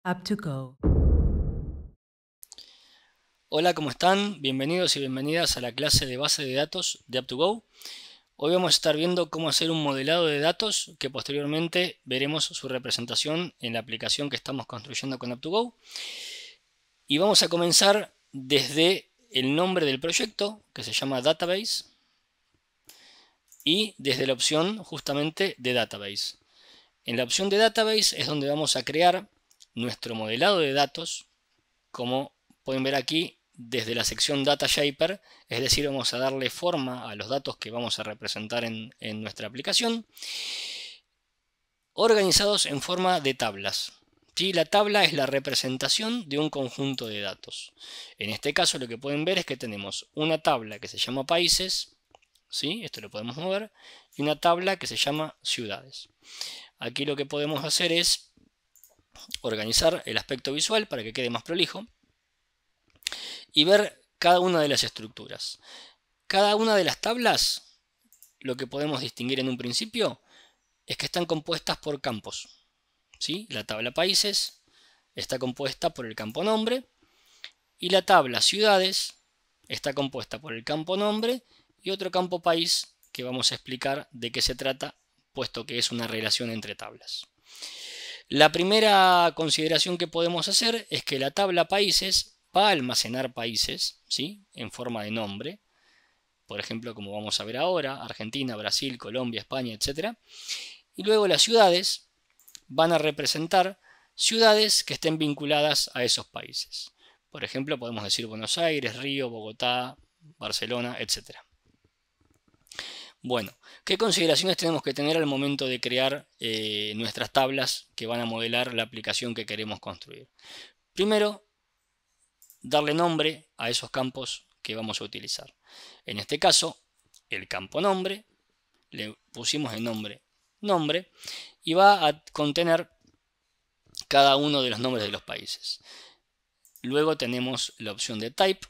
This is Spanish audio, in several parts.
Up2Go. Hola, ¿cómo están? Bienvenidos y bienvenidas a la clase de base de datos de Up2Go. Hoy vamos a estar viendo cómo hacer un modelado de datos que posteriormente veremos su representación en la aplicación que estamos construyendo con Up2Go. Y vamos a comenzar desde el nombre del proyecto, que se llama Database, y desde la opción justamente de Database. En la opción de Database es donde vamos a crear nuestro modelado de datos, como pueden ver aquí desde la sección Data Shaper, es decir, vamos a darle forma a los datos que vamos a representar en nuestra aplicación, organizados en forma de tablas. ¿Sí? La tabla es la representación de un conjunto de datos. En este caso lo que pueden ver es que tenemos una tabla que se llama países, ¿sí? Esto lo podemos mover, y una tabla que se llama ciudades. Aquí lo que podemos hacer es organizar el aspecto visual para que quede más prolijo y ver cada una de las estructuras. Cada una de las tablas, lo que podemos distinguir en un principio es que están compuestas por campos. ¿Sí? La tabla países está compuesta por el campo nombre y la tabla ciudades está compuesta por el campo nombre y otro campo país que vamos a explicar de qué se trata, puesto que es una relación entre tablas. La primera consideración que podemos hacer es que la tabla países va a almacenar países, ¿sí? En forma de nombre, por ejemplo, como vamos a ver ahora, Argentina, Brasil, Colombia, España, etc. Y luego las ciudades van a representar ciudades que estén vinculadas a esos países. Por ejemplo, podemos decir Buenos Aires, Río, Bogotá, Barcelona, etc. Bueno, ¿qué consideraciones tenemos que tener al momento de crear nuestras tablas que van a modelar la aplicación que queremos construir? Primero, darle nombre a esos campos que vamos a utilizar. En este caso, el campo nombre, le pusimos el nombre nombre y va a contener cada uno de los nombres de los países. Luego tenemos la opción de type,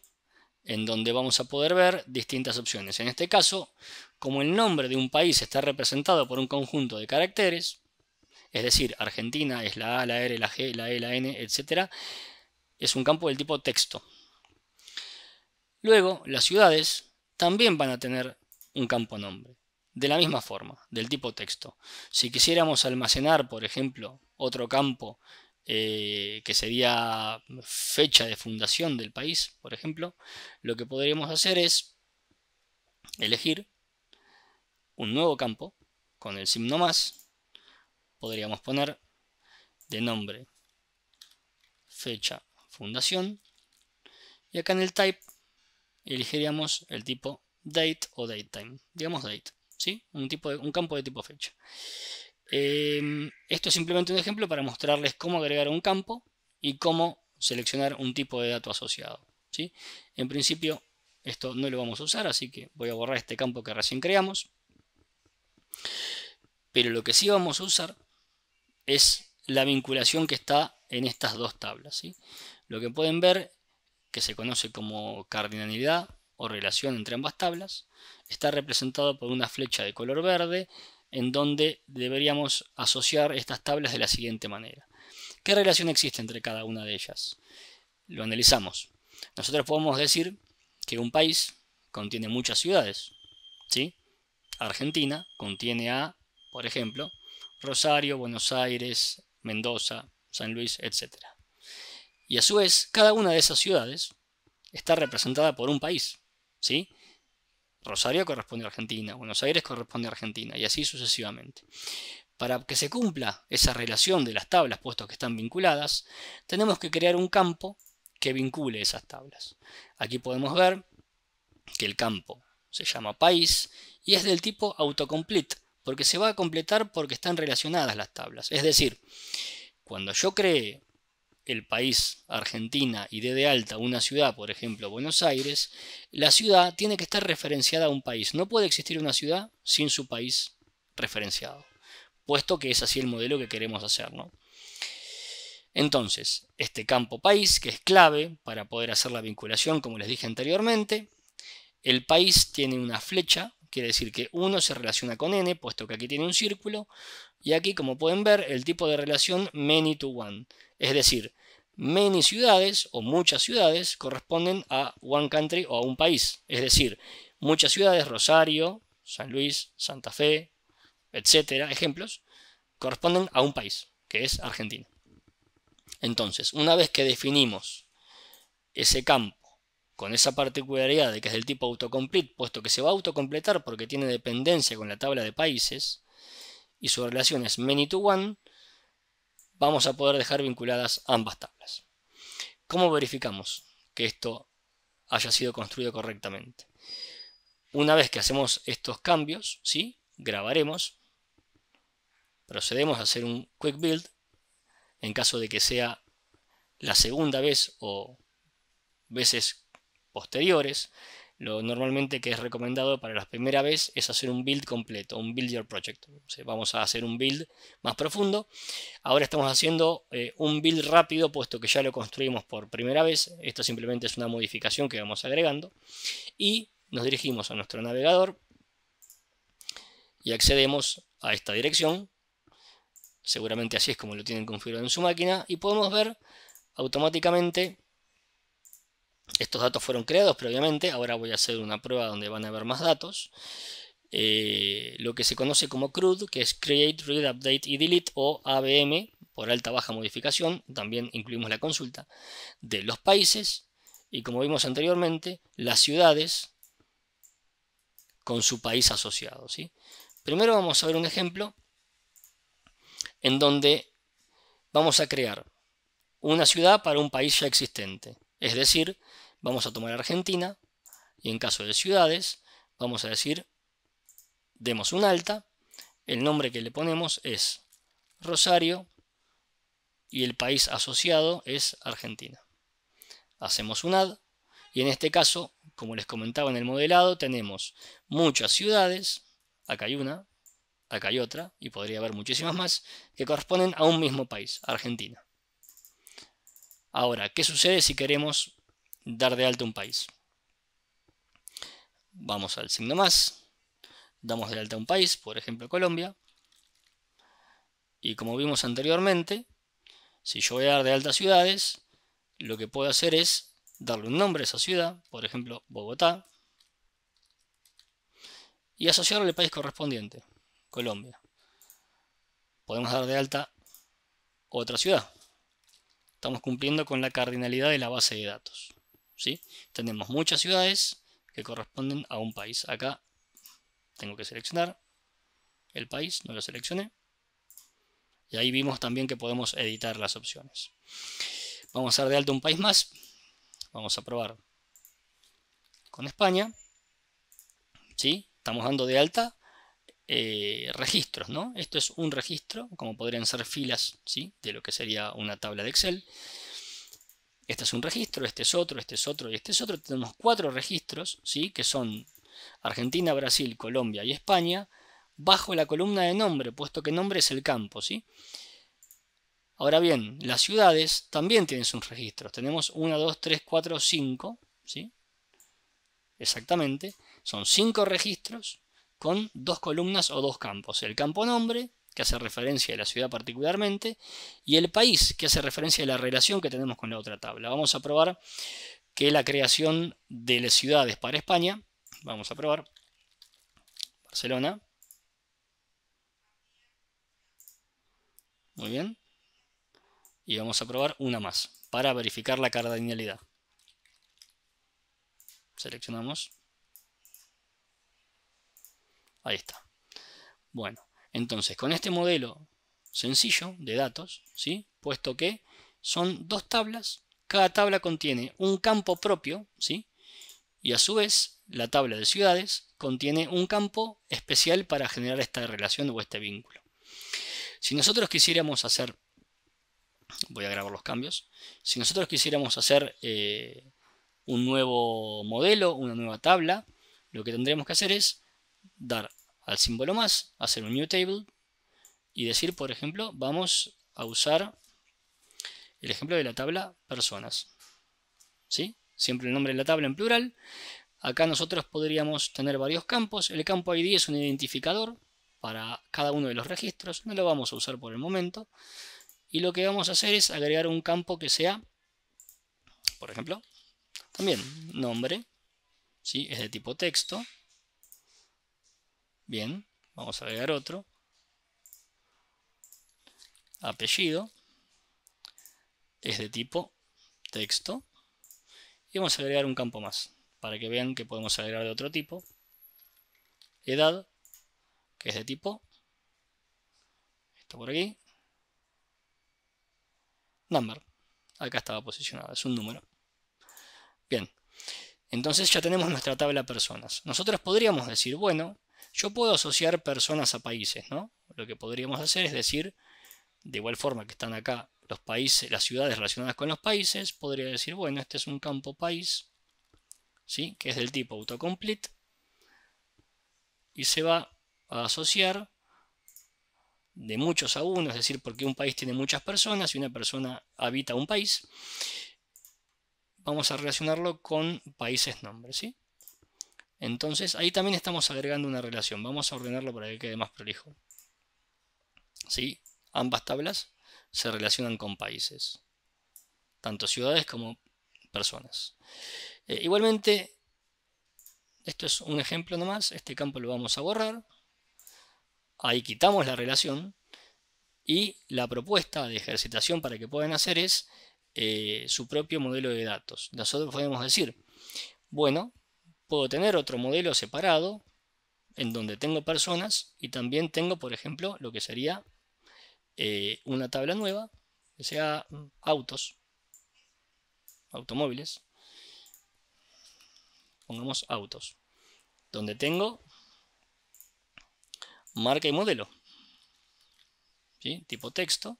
en donde vamos a poder ver distintas opciones. En este caso, como el nombre de un país está representado por un conjunto de caracteres, es decir, Argentina es la A, la R, la G, la E, la N, etc., es un campo del tipo texto. Luego, las ciudades también van a tener un campo nombre, de la misma forma, del tipo texto. Si quisiéramos almacenar, por ejemplo, otro campo que sería fecha de fundación del país, por ejemplo, lo que podríamos hacer es elegir un nuevo campo con el signo más. Podríamos poner de nombre fecha fundación y acá en el type elegiríamos el tipo date o datetime, digamos date, ¿sí? Un campo de tipo fecha. Esto es simplemente un ejemplo para mostrarles cómo agregar un campo y cómo seleccionar un tipo de dato asociado, ¿sí? En principio esto no lo vamos a usar, así que voy a borrar este campo que recién creamos. Pero lo que sí vamos a usar es la vinculación que está en estas dos tablas, ¿sí? Lo que pueden ver, que se conoce como cardinalidad o relación entre ambas tablas, está representado por una flecha de color verde en donde deberíamos asociar estas tablas de la siguiente manera. ¿Qué relación existe entre cada una de ellas? Lo analizamos. Nosotros podemos decir que un país contiene muchas ciudades, ¿sí? Argentina contiene a, por ejemplo, Rosario, Buenos Aires, Mendoza, San Luis, etc. Y a su vez, cada una de esas ciudades está representada por un país, ¿sí? Rosario corresponde a Argentina, Buenos Aires corresponde a Argentina, y así sucesivamente. Para que se cumpla esa relación de las tablas, puesto que están vinculadas, tenemos que crear un campo que vincule esas tablas. Aquí podemos ver que el campo se llama país y es del tipo autocomplete, porque se va a completar porque están relacionadas las tablas. Es decir, cuando yo cree el país Argentina y dé de alta una ciudad, por ejemplo Buenos Aires, la ciudad tiene que estar referenciada a un país. No puede existir una ciudad sin su país referenciado, puesto que es así el modelo que queremos hacer, ¿no? Entonces, este campo país, que es clave para poder hacer la vinculación, como les dije anteriormente, el país tiene una flecha, quiere decir que 1 se relaciona con n, puesto que aquí tiene un círculo, Y aquí, como pueden ver, el tipo de relación many to one. Es decir, many ciudades o muchas ciudades corresponden a one country o a un país. Es decir, muchas ciudades, Rosario, San Luis, Santa Fe, etcétera, ejemplos, corresponden a un país, que es Argentina. Entonces, una vez que definimos ese campo con esa particularidad de que es del tipo autocomplete, puesto que se va a autocompletar porque tiene dependencia con la tabla de países y su relación es many to one, vamos a poder dejar vinculadas ambas tablas. ¿Cómo verificamos que esto haya sido construido correctamente? Una vez que hacemos estos cambios, ¿sí? Grabaremos, procedemos a hacer un quick build en caso de que sea la segunda vez o veces posteriores. Lo normalmente que es recomendado para la primera vez es hacer un build completo, un build your project. O sea, vamos a hacer un build más profundo. Ahora estamos haciendo un build rápido, puesto que ya lo construimos por primera vez. Esto simplemente es una modificación que vamos agregando. Y nos dirigimos a nuestro navegador y accedemos a esta dirección. Seguramente así es como lo tienen configurado en su máquina. Y podemos ver automáticamente. Estos datos fueron creados previamente, ahora voy a hacer una prueba donde van a haber más datos. Lo que se conoce como CRUD, que es Create, Read, Update y Delete, o ABM, por alta baja modificación. También incluimos la consulta de los países y, como vimos anteriormente, las ciudades con su país asociado, ¿sí? Primero vamos a ver un ejemplo en donde vamos a crear una ciudad para un país ya existente. Es decir, vamos a tomar Argentina y en caso de ciudades vamos a decir, demos un alta, el nombre que le ponemos es Rosario y el país asociado es Argentina. Hacemos un add y en este caso, como les comentaba en el modelado, tenemos muchas ciudades, acá hay una, acá hay otra y podría haber muchísimas más que corresponden a un mismo país, Argentina. Ahora, ¿qué sucede si queremos dar de alta un país? Vamos al signo más, damos de alta un país, por ejemplo Colombia, y como vimos anteriormente, si yo voy a dar de alta ciudades, lo que puedo hacer es darle un nombre a esa ciudad, por ejemplo Bogotá, y asociarle al país correspondiente, Colombia. Podemos dar de alta otra ciudad. Estamos cumpliendo con la cardinalidad de la base de datos, ¿sí? Tenemos muchas ciudades que corresponden a un país. Acá tengo que seleccionar el país, no lo seleccioné. Y ahí vimos también que podemos editar las opciones. Vamos a dar de alta un país más. Vamos a probar con España. ¿Sí? Estamos dando de alta registros, ¿no? Esto es un registro, como podrían ser filas, ¿sí? De lo que sería una tabla de Excel. Este es un registro, este es otro, este es otro y este es otro. Tenemos 4 registros, ¿sí? Que son Argentina, Brasil, Colombia y España, bajo la columna de nombre, puesto que nombre es el campo, ¿sí? Ahora bien, las ciudades también tienen sus registros. Tenemos 1, 2, 3, 4, 5, ¿sí? Exactamente. Son 5 registros con 2 columnas o 2 campos. El campo nombre, que hace referencia a la ciudad particularmente, y el país, que hace referencia a la relación que tenemos con la otra tabla. Vamos a probar que la creación de las ciudades para España, vamos a probar Barcelona. Muy bien. Y vamos a probar una más para verificar la cardinalidad. Seleccionamos. Ahí está. Bueno, entonces con este modelo sencillo de datos, ¿sí? Puesto que son 2 tablas, cada tabla contiene un campo propio, ¿sí? Y a su vez la tabla de ciudades contiene un campo especial para generar esta relación o este vínculo. Si nosotros quisiéramos hacer, voy a grabar los cambios, si nosotros quisiéramos hacer un nuevo modelo, una nueva tabla, lo que tendríamos que hacer es dar al símbolo más, hacer un new table y decir, por ejemplo, vamos a usar el ejemplo de la tabla personas, ¿sí? Siempre el nombre de la tabla en plural. Acá nosotros podríamos tener varios campos. El campo ID es un identificador para cada uno de los registros. No lo vamos a usar por el momento. Y lo que vamos a hacer es agregar un campo que sea, por ejemplo, también nombre, ¿sí? Es de tipo texto. Bien, vamos a agregar otro. Apellido, es de tipo texto. Y vamos a agregar un campo más, para que vean que podemos agregar de otro tipo. Edad, que es de tipo, esto por aquí, number, acá estaba posicionado, es un número. Bien, entonces ya tenemos nuestra tabla personas. Nosotros podríamos decir, bueno, yo puedo asociar personas a países, ¿no? Lo que podríamos hacer es decir, de igual forma que están acá los países, las ciudades relacionadas con los países, podría decir, bueno, este es un campo país, ¿sí? Que es del tipo autocomplete y se va a asociar de muchos a uno, es decir, porque un país tiene muchas personas y una persona habita un país, vamos a relacionarlo con países nombres, ¿sí? Entonces ahí también estamos agregando una relación. Vamos a ordenarlo para que quede más prolijo. ¿Sí? Ambas tablas se relacionan con países, tanto ciudades como personas. Igualmente, esto es un ejemplo nomás. Este campo lo vamos a borrar. Ahí quitamos la relación. Y la propuesta de ejercitación para que puedan hacer es su propio modelo de datos. Nosotros podemos decir, bueno, puedo tener otro modelo separado en donde tengo personas y también tengo, por ejemplo, lo que sería una tabla nueva que sea autos, automóviles. Pongamos autos, donde tengo marca y modelo, ¿sí? Tipo texto.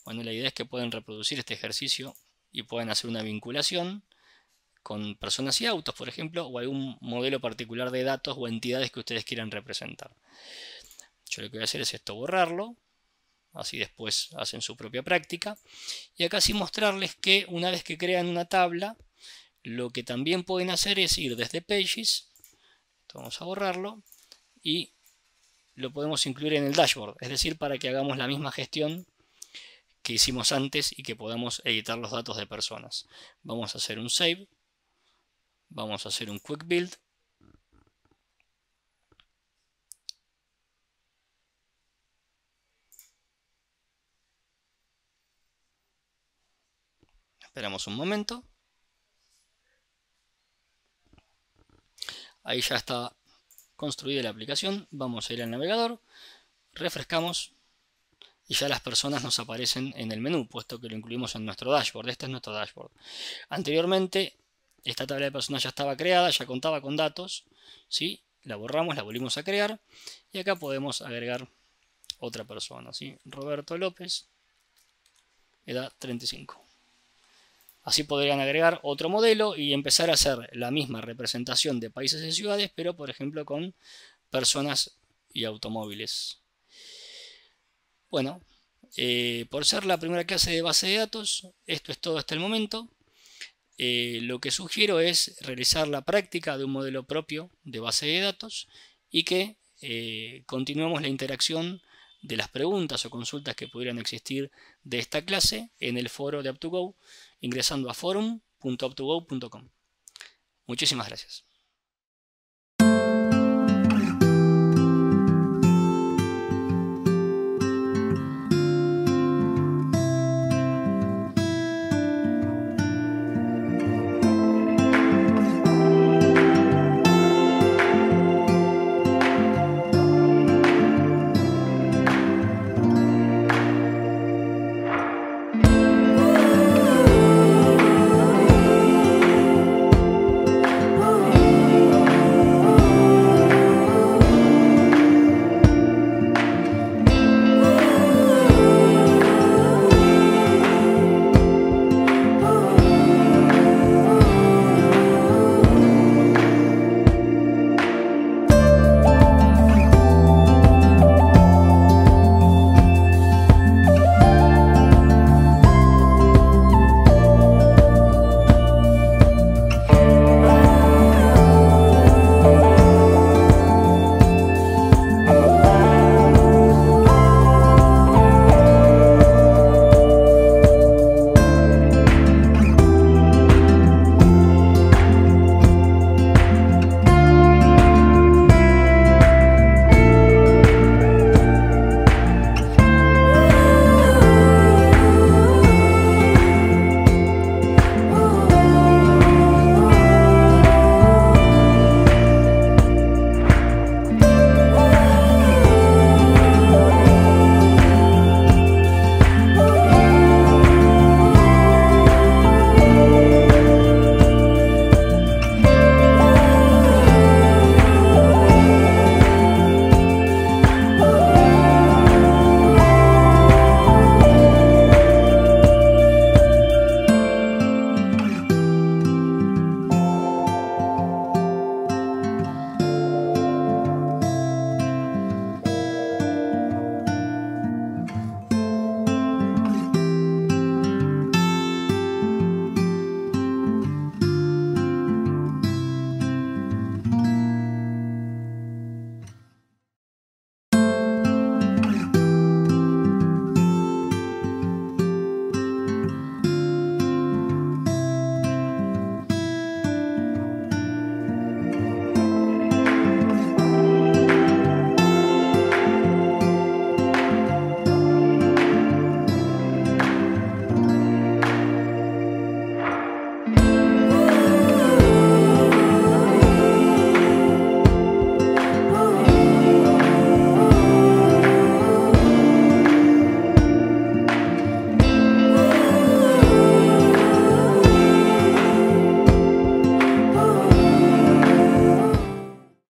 Bueno, la idea es que pueden reproducir este ejercicio y puedan hacer una vinculación con personas y autos, por ejemplo, o algún modelo particular de datos o entidades que ustedes quieran representar. Yo lo que voy a hacer es esto, borrarlo, así después hacen su propia práctica. Y acá sí mostrarles que una vez que crean una tabla, lo que también pueden hacer es ir desde Pages, esto vamos a borrarlo, y lo podemos incluir en el dashboard, es decir, para que hagamos la misma gestión que hicimos antes y que podamos editar los datos de personas. Vamos a hacer un save, vamos a hacer un quick build. Esperamos un momento. Ahí ya está construida la aplicación. Vamos a ir al navegador, refrescamos y ya las personas nos aparecen en el menú, puesto que lo incluimos en nuestro dashboard. Este es nuestro dashboard. Anteriormente, esta tabla de personas ya estaba creada, ya contaba con datos, ¿sí? La borramos, la volvimos a crear y acá podemos agregar otra persona, ¿sí? Roberto López, edad 35. Así podrían agregar otro modelo y empezar a hacer la misma representación de países y ciudades, pero por ejemplo con personas y automóviles. Bueno, por ser la primera clase de base de datos, esto es todo hasta el momento. Lo que sugiero es realizar la práctica de un modelo propio de base de datos y que continuemos la interacción de las preguntas o consultas que pudieran existir de esta clase en el foro de Up2Go ingresando a forum.up2go.com. Muchísimas gracias.